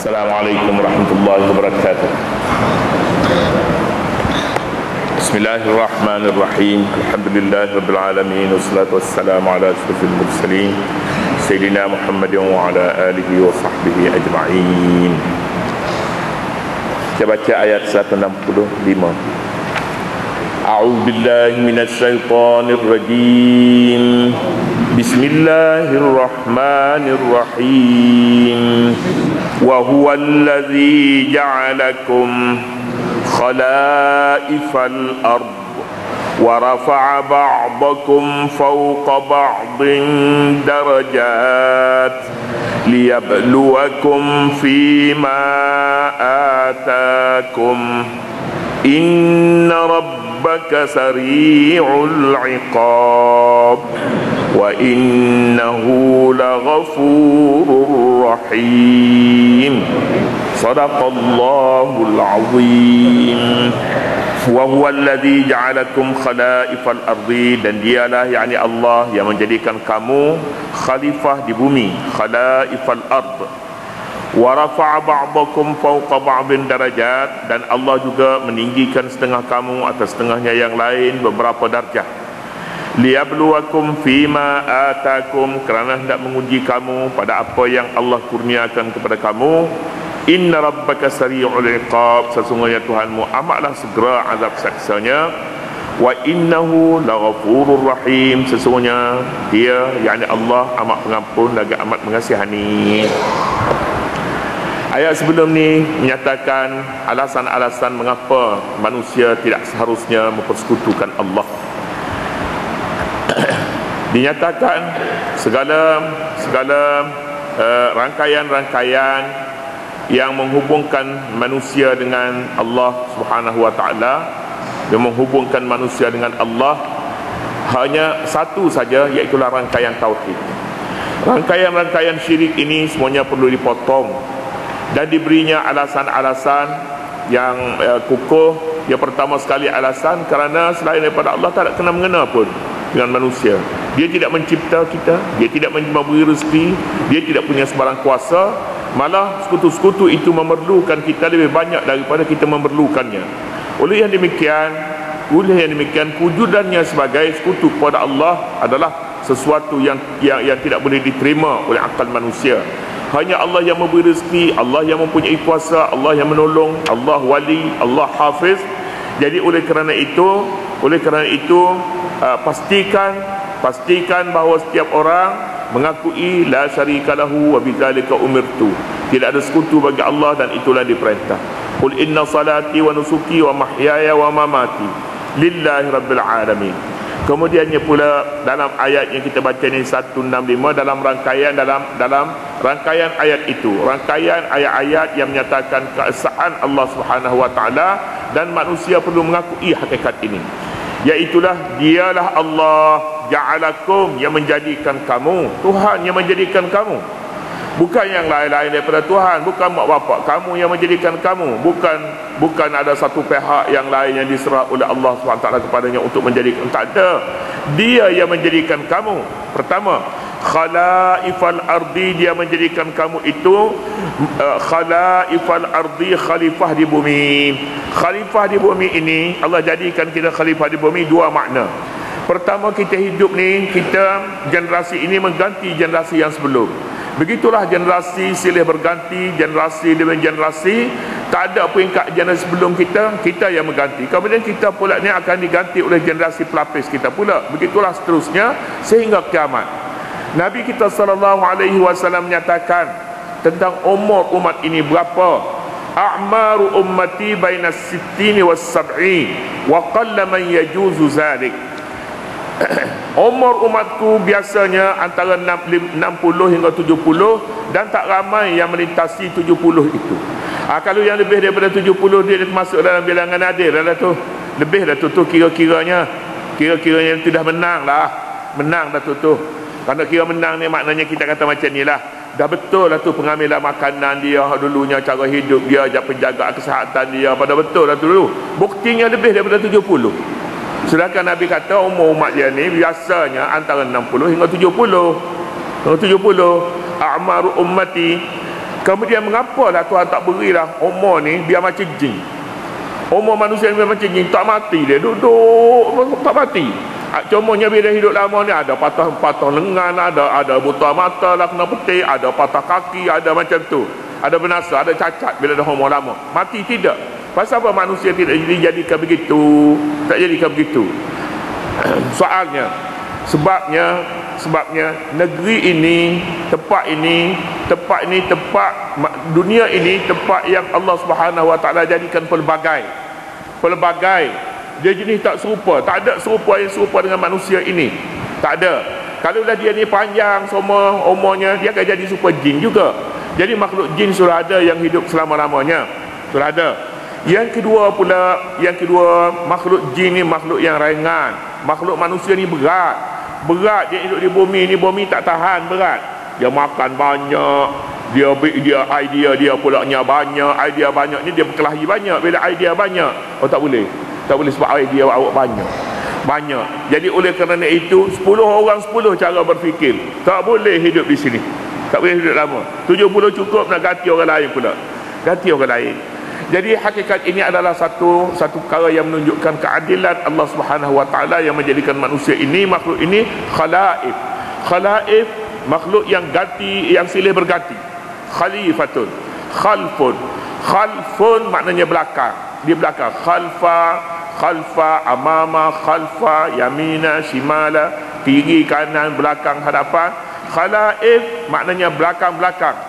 Assalamualaikum warahmatullahi wabarakatuh. Bismillahirrahmanirrahim. Alhamdulillahirabbil alamin wassalatu wassalamu ala asyrafil mursalin sayyidina Muhammadin wa ala alihi wa sahbihi ajma'in. Kita baca ayat 165. A'udzu billahi minasy syaithanir rajim. Bismillahirrahmanirrahim. Wa huwallazi ja'alakum khalaifal ard wa rafa'a ba'dakum fawqa ba'din darajat liyabluwakum fima atakum inna rabbaka sari'ul 'iqab wa innahu laghafurur rahim. Sadaqallahul azim. Wa huwal ladzi ja'alakum khalaifal ardi, dan dialah yakni Allah yang menjadikan kamu khalifah di bumi, khalaifal ard. Wa rafa'a ba'dakum fawqa ba'din darajat, dan Allah juga meninggikan setengah kamu atas setengahnya yang lain beberapa darjah. Liyabluwakum fima atakum, kerana hendak menguji kamu pada apa yang Allah kurniakan kepada kamu. Inna rabbaka sari'ul iqab, sesungguhnya Tuhanmu amatlah segera azab saksanya. Wa innahu laghafurur rahim, sesungguhnya dia yakni Allah amat pengampun lagi amat mengasihani. Ayat sebelum ni menyatakan alasan-alasan mengapa manusia tidak seharusnya mempersekutukan Allah. Dinyatakan segala rangkaian-rangkaian yang menghubungkan manusia dengan Allah Subhanahu wa taala, yang menghubungkan manusia dengan Allah hanya satu saja, iaitu rangkaian tauhid. Rangkaian-rangkaian syirik ini semuanya perlu dipotong dan diberinya alasan-alasan yang kukuh. Yang pertama sekali alasan kerana selain daripada Allah tak ada kena mengena pun dengan manusia. Dia tidak mencipta kita, dia tidak memberi rezeki, dia tidak punya sebarang kuasa. Malah sekutu-sekutu itu memerlukan kita lebih banyak daripada kita memerlukannya. Oleh yang demikian, kewujudannya sebagai sekutu kepada Allah adalah sesuatu yang tidak boleh diterima oleh akal manusia. Hanya Allah yang memberi rezeki, Allah yang mempunyai kuasa, Allah yang menolong, Allah wali, Allah hafiz. Jadi oleh kerana itu pastikan bahawa setiap orang mengakui la syarika lahu wa bidzalika umirtu, tidak ada sekutu bagi Allah dan itulah diperintah. Qul inna salati wa nusuki wa mahyaya wa mamati lillahi rabbil alamin. Kemudiannya pula dalam ayat yang kita baca ni 165, dalam rangkaian ayat itu, rangkaian ayat-ayat yang menyatakan keesaan Allah Subhanahu wa taala, dan manusia perlu mengakui hakikat ini, iaitulah dialah Allah ja'alakum, yang menjadikan kamu, Tuhan yang menjadikan kamu, bukan yang lain-lain daripada Tuhan, bukan mak bapak kamu yang menjadikan kamu, bukan ada satu pihak yang lain yang diserah oleh Allah SWT kepadanya untuk menjadikan, tak ada. Dia yang menjadikan kamu. Pertama, khalaifal ardi, dia menjadikan kamu itu khalaifal ardi, khalifah di bumi. Khalifah di bumi ini, Allah jadikan kita khalifah di bumi dua makna. Pertama, kita hidup ni, generasi ini mengganti generasi yang sebelum. Begitulah generasi silih berganti, generasi demi generasi. Tak ada peringkat generasi sebelum kita yang mengganti. Kemudian kita pula ni akan diganti oleh generasi pelapis kita pula. Begitulah seterusnya sehingga kiamat. Nabi kita SAW menyatakan tentang umur umat ini berapa. A'maru ummati bainas sittini was sab'in wa qalla man yajuzu zalik. Umur umatku biasanya antara 60 hingga 70, dan tak ramai yang melintasi 70 itu. Kalau yang lebih daripada 70, dia masuk dalam bilangan nadir dah tu. Lebih dah tu kira-kiranya sudah menang dah tu. Kalau kira menang ni maknanya kita kata macam ni lah, dah betul lah tu pengambilan makanan dia dulunya, cara hidup dia, penjagaan kesihatan dia, pada betul lah tu dulu. Buktinya lebih daripada 70. Sedangkan Nabi kata umur umat dia ni biasanya antara 60 hingga 70. A'maru ummati, Kemudian mengapalah Tuhan tak berilah umur ni biar macam jin. Umur manusia ni biar macam jin, tak mati dia, duduk tak mati. Contohnya bila hidup lama ni ada patah lengan, ada buta mata lah kena petik, ada patah kaki, ada macam tu. Ada binasa, ada cacat bila dah umur lama. Mati tidak. Pasal apa manusia tidak dijadikan begitu? Tak jadikan begitu. Soalnya, sebabnya negeri ini, tempat dunia ini tempat yang Allah Subhanahu Wa Taala jadikan pelbagai. Dia jenis tak serupa, tak ada serupa yang serupa dengan manusia ini. Tak ada. Kalau dah dia ni panjang semua umurnya, dia akan jadi serupa jin juga. Jadi makhluk jin sudah ada yang hidup selama-lamanya. Sudah ada. Yang kedua, makhluk jin ni makhluk yang ringan. Makhluk manusia ni berat. Dia hidup di bumi tak tahan, berat. Dia makan banyak, dia idea dia pulaknya banyak, idea banyak ni dia berkelahi banyak. Bila idea banyak, tak boleh sebab idea awak banyak. Jadi oleh kerana itu 10 orang 10 cara berfikir. Tak boleh hidup di sini, tak boleh hidup lama. 70 cukup, nak ganti orang lain pula, Jadi hakikat ini adalah satu perkara yang menunjukkan keadilan Allah Subhanahu Wa Taala yang menjadikan manusia ini, makhluk ini khalaif, makhluk yang silih berganti. Khalifatun, khalfun maknanya belakang, di belakang. Khalfa, amama, khalfa, yamina, shimala, kiri, kanan, belakang, hadapan. Khalaif maknanya belakang.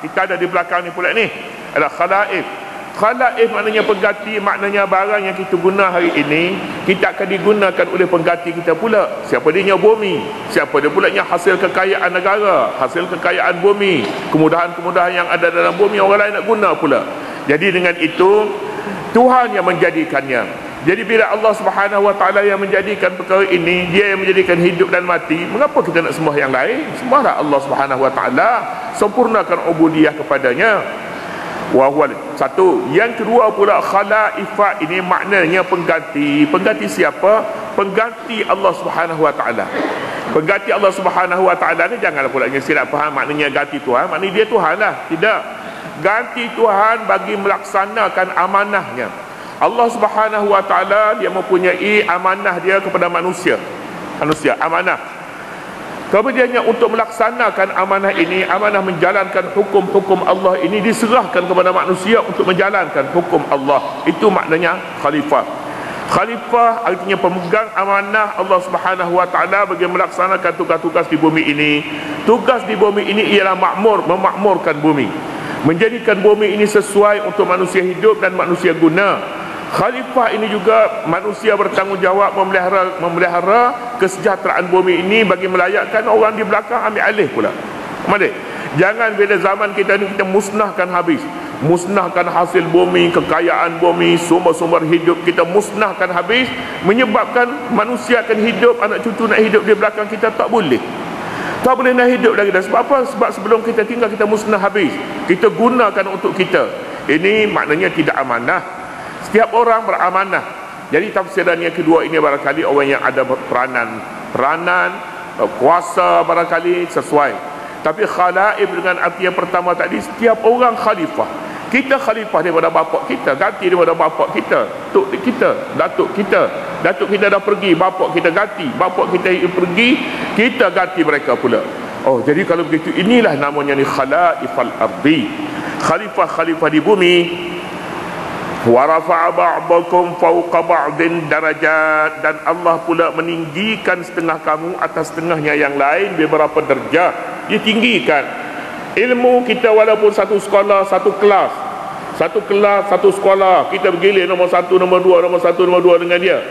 Kita ada di belakang ni pula ni adalah khalaif maknanya pengganti, maknanya barang yang kita guna hari ini kita akan digunakan oleh pengganti kita pula. Siapa dia? Bumi. Siapa dia pula? Hasil kekayaan negara, hasil kekayaan bumi, kemudahan-kemudahan yang ada dalam bumi orang lain nak guna pula. Jadi dengan itu Tuhan yang menjadikannya. Jadi bila Allah Subhanahu Wa Taala yang menjadikan perkara ini, dia yang menjadikan hidup dan mati, mengapa kita nak sembah yang lain? Sembahlah Allah Subhanahu Wa Taala, sempurnakan ubudiyah kepadanya. Satu. Yang kedua pula, khalaifa ini maknanya pengganti. Pengganti siapa? Pengganti Allah Subhanahu Wa Taala. Pengganti Allah Subhanahu Wa Taala ni janganlah pula silap faham maknanya ganti Tuhan, maknanya dia Tuhan lah. Tidak. Ganti Tuhan bagi melaksanakan amanahnya. Allah Subhanahu Wa Taala dia mempunyai amanah dia kepada manusia, amanah. Kemudiannya untuk melaksanakan amanah ini, amanah menjalankan hukum-hukum Allah ini diserahkan kepada manusia untuk menjalankan hukum Allah. Itu maknanya khalifah. Khalifah artinya pemegang amanah Allah Subhanahu Wa Taala bagi melaksanakan tugas-tugas di bumi ini. Tugas di bumi ini ialah memakmurkan bumi, menjadikan bumi ini sesuai untuk manusia hidup dan manusia guna. Khalifah ini juga manusia bertanggungjawab memelihara kesejahteraan bumi ini bagi melayakkan orang di belakang ambil alih pula. Jangan bila zaman kita ni kita musnahkan habis, musnahkan hasil bumi, kekayaan bumi, sumber-sumber hidup kita musnahkan habis, menyebabkan manusia akan hidup, anak cucu nak hidup di belakang kita tak boleh nak hidup lagi. Sebab apa? Sebab sebelum kita tinggal kita musnah habis, kita gunakan untuk kita. Ini maknanya tidak amanah. Setiap orang beramanah. Jadi tafsiran yang kedua ini barangkali orang yang ada peranan kuasa barangkali sesuai. Tapi khalaif dengan arti yang pertama tadi, setiap orang khalifah. Kita khalifah daripada bapak kita, ganti daripada bapak kita, datuk kita dah pergi, bapak kita ganti, bapak kita pergi, kita ganti mereka pula. Oh, jadi kalau begitu inilah namanya ni khalaifal ardi, khalifah di bumi. Wa rafa'a ba'dakum fawqa ba'din darajat, dan Allah pula meninggikan setengah kamu atas setengahnya yang lain beberapa darjah. Dia tinggikan ilmu kita, walaupun satu sekolah, satu kelas, satu sekolah, kita bergilir nombor 1, nombor 2 dengan dia.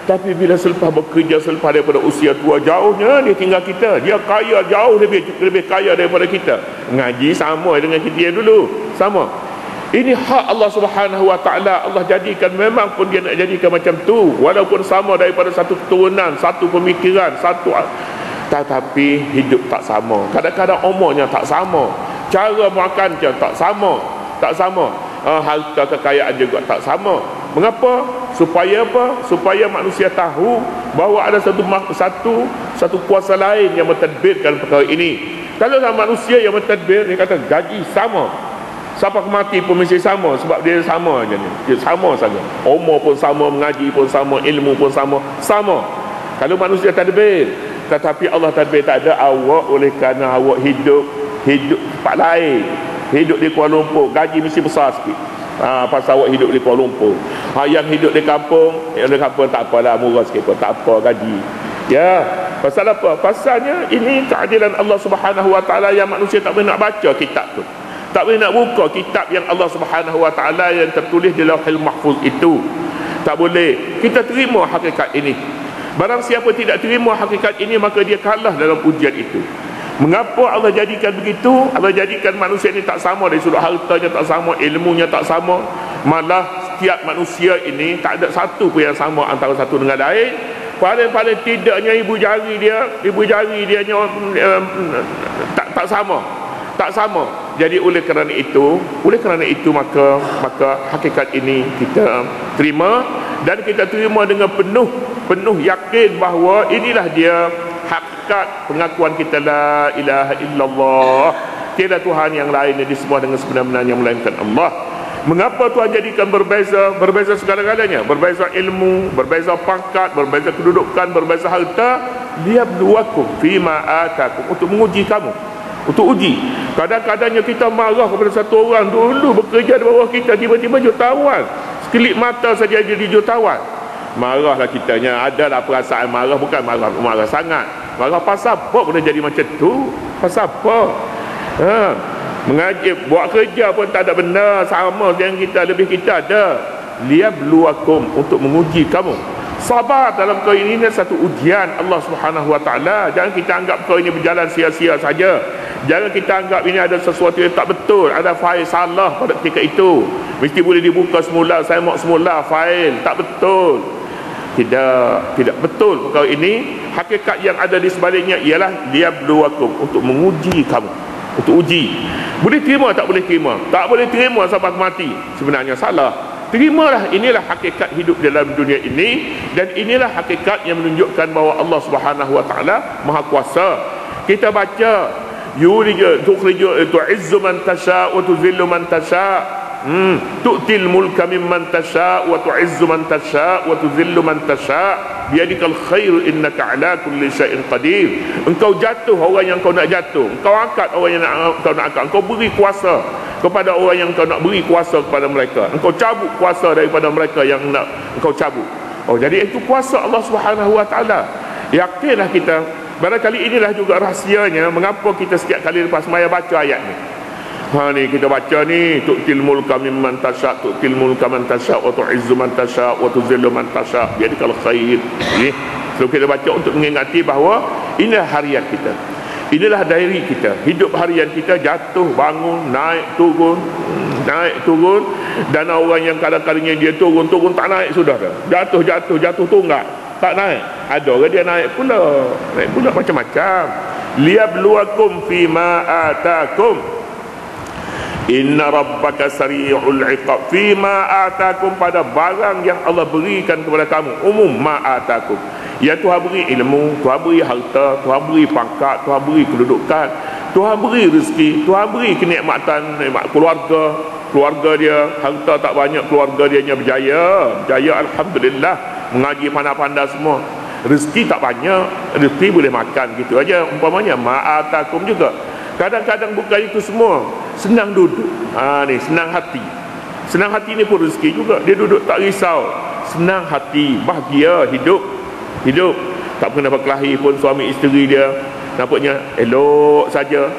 Tapi bila selepas bekerja, selepas daripada usia tua, jauhnya dia tinggal kita. Dia kaya, jauh lebih kaya daripada kita. Ngaji sama dengan kita yang dulu, sama. Ini hak Allah Subhanahu Wa Taala. Allah jadikan, memang pun dia nak jadikan macam tu, walaupun sama daripada satu keturunan, satu pemikiran, tetapi hidup tak sama. Kadang-kadang umurnya tak sama, cara makan je tak sama, harta kekayaan juga tak sama. Mengapa? Supaya apa? Supaya manusia tahu bahawa ada satu kuasa lain yang mentadbirkan perkara ini. Kalau manusia yang mentadbir, dia kata gaji sama, Siapa mati pun mesti sama, sebab dia sama je ni. Dia sama saja. Umur pun sama, mengaji pun sama, ilmu pun sama. Sama. Kalau manusia tadbir, tetapi Allah tadbir tak ada. Awak oleh kerana awak hidup tempat lain, hidup di Kuala Lumpur, gaji mesti besar sikit. Pasal awak hidup di Kuala Lumpur. Yang hidup di kampung tak apalah, murah sikit pun tak apa gaji. Ya, pasal apa? Pasalnya ini keadilan Allah Subhanahu Wa Taala yang manusia tak boleh nak baca kitab tu. Tak boleh nak buka kitab yang Allah Subhanahu Wa Taala yang tertulis di Lauhul Mahfuz itu. Tak boleh. Kita terima hakikat ini. Barang siapa tidak terima hakikat ini, maka dia kalah dalam ujian itu. Mengapa Allah jadikan begitu? Allah jadikan manusia ini tak sama, dari sudut hartanya tak sama, ilmunya tak sama. Malah setiap manusia ini tak ada satu pun yang sama antara satu dengan lain. Paling-paling tidaknya ibu jari dia tak sama. Tak sama. Jadi oleh kerana itu maka hakikat ini kita terima, dan kita terima dengan penuh yakin bahawa inilah dia hakikat pengakuan kita, la ilaha illallah, tiada Tuhan yang lain yang disembah dengan sebenar-benarnya melainkan Allah. Mengapa Tuhan jadikan berbeza segala-galanya, berbeza ilmu, berbeza pangkat, berbeza kedudukan, berbeza harta? Liyabluwakum fima atakum, untuk menguji kamu, untuk uji. Kadang-kadangnya kita marah kepada satu orang dulu bekerja di bawah kita, tiba-tiba jutawan, sekelip mata saja jadi jutawan. Marahlah kitanya, adalah perasaan marah, bukan marah sangat. Marah pasal apa boleh jadi macam tu? Pasal apa? Mengaji, buat kerja pun tak ada benar, sama dengan kita, lebih kita ada. Liyabluwakum, untuk menguji kamu. Sabar dalam kau ini satu ujian Allah Subhanahu Wa Taala. Jangan kita anggap kau ini berjalan sia-sia saja. Jangan kita anggap ini ada sesuatu yang tak betul, ada fail salah pada ketika itu. Mesti boleh dibuka semula, saya mau semula, fail tak betul. Tidak betul perkara ini. Hakikat yang ada di sebaliknya ialah liyabluwakum, untuk menguji kamu, untuk uji. Boleh terima tak boleh terima? Tak boleh terima sampai mati, sebenarnya salah. Terimalah, inilah hakikat hidup dalam dunia ini, dan inilah hakikat yang menunjukkan bahawa Allah Subhanahu Wa Taala Maha Kuasa. Kita baca tu'izzu man tasha' wa tuzillu man tasha'. Tu'til mulka mimman tasha' wa tu'izzu man tasha' wa tuzillu man tasha'. Biyadikal khair innaka ala kulli syai'in qadir. Engkau jatuh orang yang kau nak jatuh, engkau angkat orang yang kau nak angkat, engkau beri kuasa kepada orang yang kau nak beri kuasa kepada mereka, engkau cabut kuasa daripada mereka yang nak engkau cabut. Jadi itu kuasa Allah Subhanahu Wa Taala. Yakinlah kita. Barangkali inilah juga rahsianya mengapa kita setiap kali lepas sembahyang baca ayat ni. Ni kita baca ni, tu'til mulka mimman tasha', tu'til mulka man tasha' wa tu'izzu man tasha' wa tuzillu man tasha' biyadikal khair. So kita baca untuk mengingati bahawa inilah harian kita, inilah diary kita, hidup harian kita, jatuh bangun, naik turun, dan orang yang kadang-kadangnya dia turun tak naik, sudah jatuh tunggal, tak naik. Ada orang dia naik pula macam-macam. Liyabluwakum fima atakum. Inna rabbaka sari'ul iqab fima atakum, pada barang yang Allah berikan kepada kamu. Umum ma atakum, ya Tuhan beri ilmu, Tuhan beri harta, Tuhan beri pangkat, Tuhan beri kedudukan, Tuhan beri rezeki, Tuhan beri kenikmatan, nikmat keluarga dia, harta tak banyak, keluarga dia berjaya, alhamdulillah, mengaji pandai-pandai semua. Rezeki tak banyak, rezeki boleh makan gitu aja, umpamanya ma atakum juga. Kadang-kadang bukan itu semua, senang duduk. Ni senang hati. Senang hati ni pun rezeki juga. Dia duduk tak risau, senang hati, bahagia hidup. Tak pernah berkelahi pun suami isteri dia, nampaknya elok saja.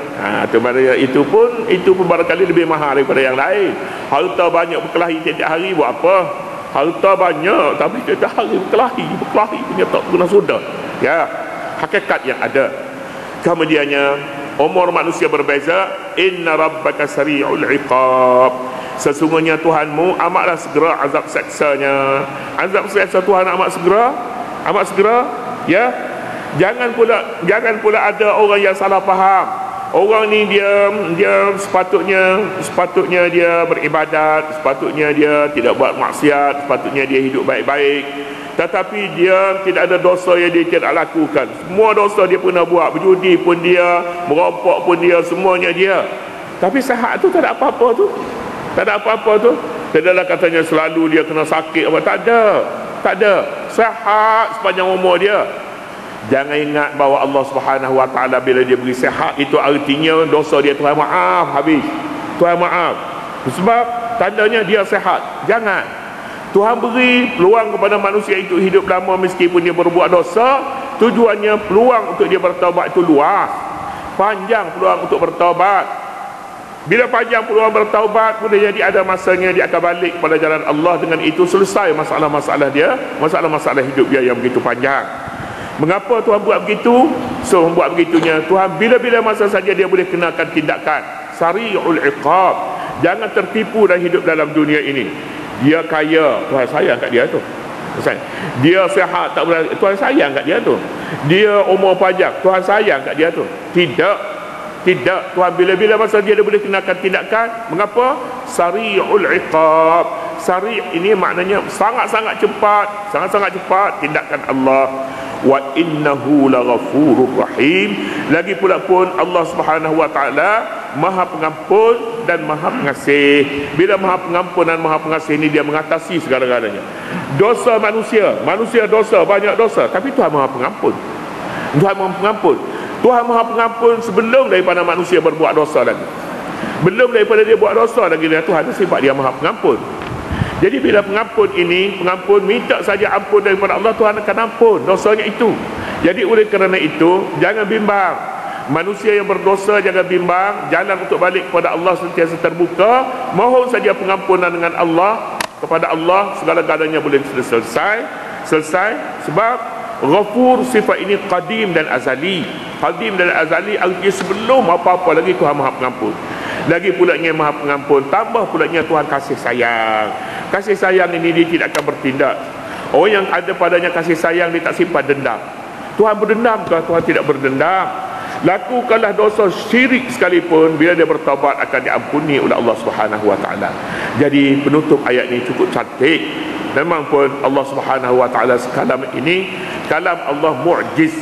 Itu pun barangkali lebih mahal daripada yang lain. Harta banyak, berkelahi tiap hari buat apa? Harta banyak tapi tiap hari berkelahi punya tak pernah sudah. Ya, hakikat yang ada. Kemudiannya umur manusia berbeza. Inna rabbaka sari'ul iqab, sesungguhnya Tuhanmu amatlah segera azab seksanya. Azab seksa Tuhan amat segera. Ya, jangan pula ada orang yang salah faham. Orang ni dia sepatutnya dia beribadat, sepatutnya dia tidak buat maksiat, sepatutnya dia hidup baik-baik, tetapi dia tidak ada dosa yang dia tidak lakukan. Semua dosa dia pernah buat, berjudi pun dia, merokok pun dia, semuanya dia. Tapi sihat tu tak ada apa-apa tu. Tak ada apa-apa tu. Tidaklah katanya selalu dia kena sakit apa. Tak ada. Tak ada. Sihat sepanjang umur dia. Jangan ingat bahawa Allah Subhanahu Wa Taala bila dia beri sihat itu artinya dosa dia Tuhan maaf habis. Tuhan maaf. Sebab tandanya dia sihat. Jangan. Tuhan beri peluang kepada manusia itu hidup lama meskipun dia berbuat dosa. Tujuannya peluang untuk dia bertaubat itu luas. Panjang peluang untuk bertaubat. Bila panjang peluang bertaubat, boleh jadi ada masanya dia akan balik kepada jalan Allah. Dengan itu selesai masalah-masalah dia, masalah-masalah hidup dia yang begitu panjang. Mengapa Tuhan buat begitu? So membuat begitunya Tuhan bila-bila masa saja dia boleh kenakan tindakan sari'ul iqab. Jangan tertipu dan hidup dalam dunia ini. Dia kaya, Tuhan sayang kat dia tu. Dia sihat tak boleh, Tuhan sayang kat dia tu. Dia umur pajak, Tuhan sayang kat dia tu. Tidak. Tidak. Tuhan bila-bila masa dia boleh kenakan tindakan. Mengapa? Sari'ul iqab. Sari' ini maknanya sangat-sangat cepat. Sangat-sangat cepat tindakan Allah. Wa innahu laghafurur rahim. Lagi pula pun Allah Subhanahu Wa Taala Maha Pengampun dan Maha Pengasih. Bila Maha Pengampun dan Maha Pengasih ini dia mengatasi segala-galanya. Dosa manusia dosa, banyak dosa, tapi Tuhan Maha Pengampun. Tuhan Maha Pengampun. Tuhan Maha Pengampun sebelum daripada manusia berbuat dosa lagi. Belum daripada dia buat dosa lagi, Tuhan sifat dia Maha Pengampun. Jadi bila pengampun ini, pengampun minta saja ampun daripada Allah, Tuhan akan ampun dosanya itu. Jadi oleh kerana itu, jangan bimbang. Manusia yang berdosa jangan bimbang. Jalan untuk balik kepada Allah sentiasa terbuka. Mohon saja pengampunan dengan Allah. Kepada Allah segala-galanya boleh selesai. Sebab Ghafur sifat ini qadim dan azali. Qadim dan azali artinya sebelum apa-apa lagi Tuhan Maha Pengampun. Lagi pulanya Maha Pengampun, tambah pulanya Tuhan kasih sayang. Kasih sayang ini dia tidak akan bertindak. Orang yang ada padanya kasih sayang, dia tak simpan dendam. Tuhan berdendam ke? Tuhan tidak berdendam. Lakukanlah dosa syirik sekalipun, bila dia bertaubat akan diampuni oleh Allah Subhanahu Wa Taala. Jadi penutup ayat ini cukup cantik. Memang pun Allah Subhanahu Wa Taala kalam ini kalam Allah mu'jiz.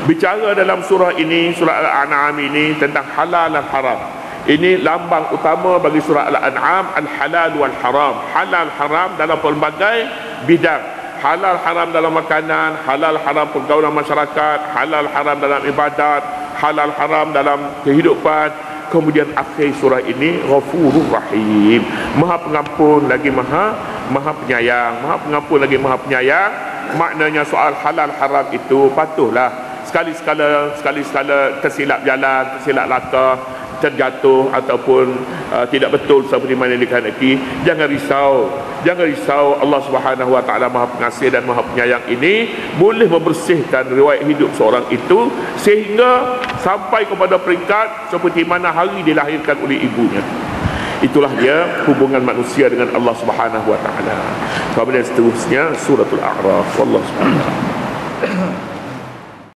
Bicara dalam surah ini, surah Al-An'am ini tentang halal dan haram. Ini lambang utama bagi surah Al-An'am, al-halal wal haram. Halal haram dalam pelbagai bidang. Halal haram dalam makanan, halal haram pergaulan masyarakat, halal haram dalam ibadat, halal haram dalam kehidupan. Kemudian akhir surah ini Ghafurur Rahim, Maha Pengampun lagi Maha Penyayang. Maha Pengampun lagi Maha Penyayang. Maknanya soal halal haram itu patuhlah sekali-sekala tersilap jalan, tersilap langkah, terjatuh ataupun tidak betul seperti mana dikehendaki, jangan risau. Allah Subhanahu Wa Taala Maha Pengasih dan Maha Penyayang ini boleh membersihkan riwayat hidup seorang itu sehingga sampai kepada peringkat seperti mana hari dilahirkan oleh ibunya. Itulah dia hubungan manusia dengan Allah Subhanahu Wa Taala. Kemudian seterusnya suratul A'raf. Wallahu subhanahu